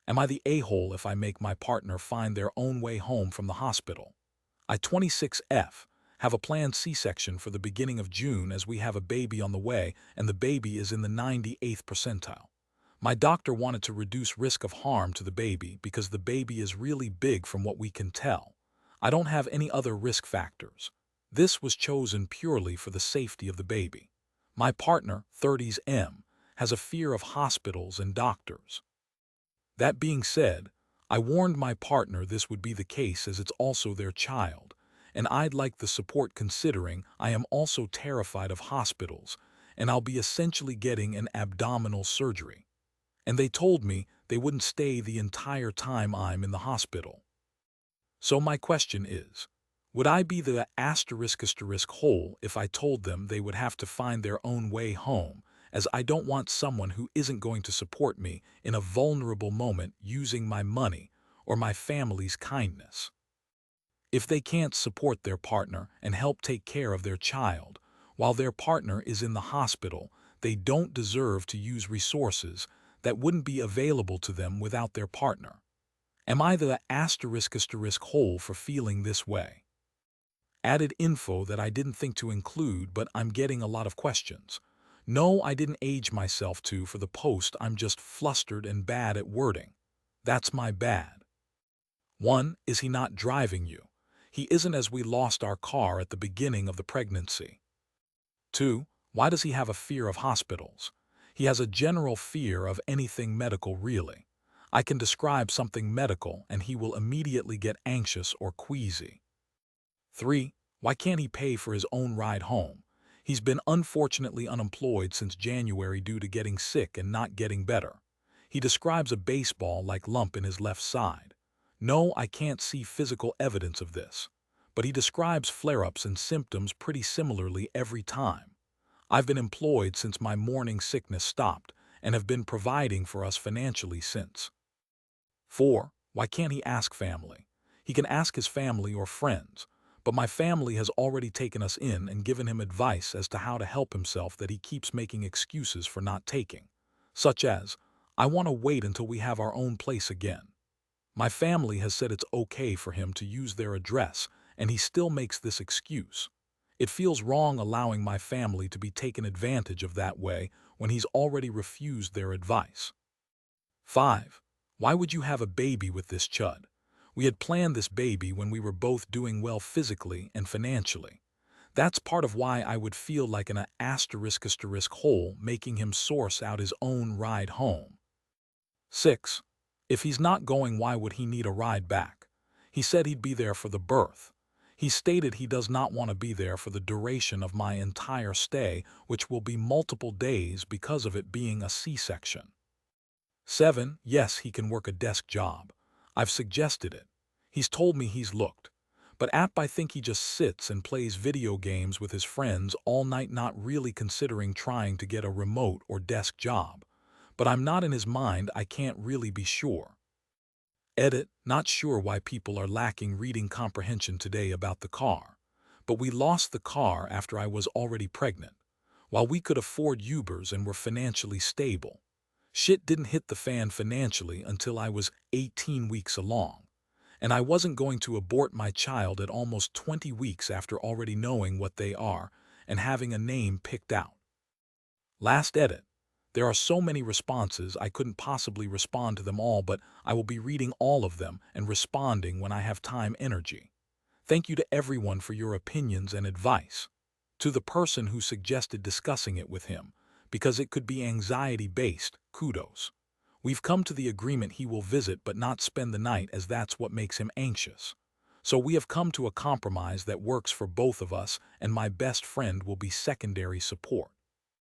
Am I the a-hole if I make my partner find their own way home from the hospital? I 26F have a planned C-section for the beginning of June as we have a baby on the way and the baby is in the 98th percentile. My doctor wanted to reduce risk of harm to the baby because the baby is really big from what we can tell. I don't have any other risk factors. This was chosen purely for the safety of the baby. My partner, 30s M, has a fear of hospitals and doctors. That being said, I warned my partner this would be the case as it's also their child, and I'd like the support considering I am also terrified of hospitals, and I'll be essentially getting an abdominal surgery. And they told me they wouldn't stay the entire time I'm in the hospital. So my question is, would I be the *** hole if I told them they would have to find their own way home, as I don't want someone who isn't going to support me in a vulnerable moment using my money or my family's kindness? If they can't support their partner and help take care of their child while their partner is in the hospital, they don't deserve to use resources that wouldn't be available to them without their partner. Am I the *** hole for feeling this way? Added info that I didn't think to include, but I'm getting a lot of questions. No, I didn't age myself to for the post, I'm just flustered and bad at wording. That's my bad. 1. Is he not driving you? He isn't, as we lost our car at the beginning of the pregnancy. 2. Why does he have a fear of hospitals? He has a general fear of anything medical, really. I can describe something medical and he will immediately get anxious or queasy. 3. Why can't he pay for his own ride home? He's been unfortunately unemployed since January due to getting sick and not getting better. He describes a baseball-like lump in his left side. No, I can't see physical evidence of this, but he describes flare-ups and symptoms pretty similarly every time. I've been employed since my morning sickness stopped and have been providing for us financially since. 4. Why can't he ask family? He can ask his family or friends, but my family has already taken us in and given him advice as to how to help himself that he keeps making excuses for not taking, such as, I want to wait until we have our own place again. My family has said it's okay for him to use their address, and he still makes this excuse. It feels wrong allowing my family to be taken advantage of that way when he's already refused their advice. 5. Why would you have a baby with this chud? We had planned this baby when we were both doing well physically and financially. That's part of why I would feel like an *** hole making him source out his own ride home. 6. If he's not going, why would he need a ride back? He said he'd be there for the birth. He stated he does not want to be there for the duration of my entire stay, which will be multiple days because of it being a C-section. 7. Yes, he can work a desk job. I've suggested it. He's told me he's looked. But I think he just sits and plays video games with his friends all night, not really considering trying to get a remote or desk job. But I'm not in his mind, I can't really be sure. Edit, not sure why people are lacking reading comprehension today about the car. But we lost the car after I was already pregnant. While we could afford Ubers and were financially stable, shit didn't hit the fan financially until I was 18 weeks along. And I wasn't going to abort my child at almost 20 weeks after already knowing what they are and having a name picked out. Last edit. There are so many responses I couldn't possibly respond to them all, but I will be reading all of them and responding when I have time energy. Thank you to everyone for your opinions and advice. To the person who suggested discussing it with him, because it could be anxiety-based, kudos. We've come to the agreement he will visit but not spend the night, as that's what makes him anxious. So we have come to a compromise that works for both of us, and my best friend will be secondary support.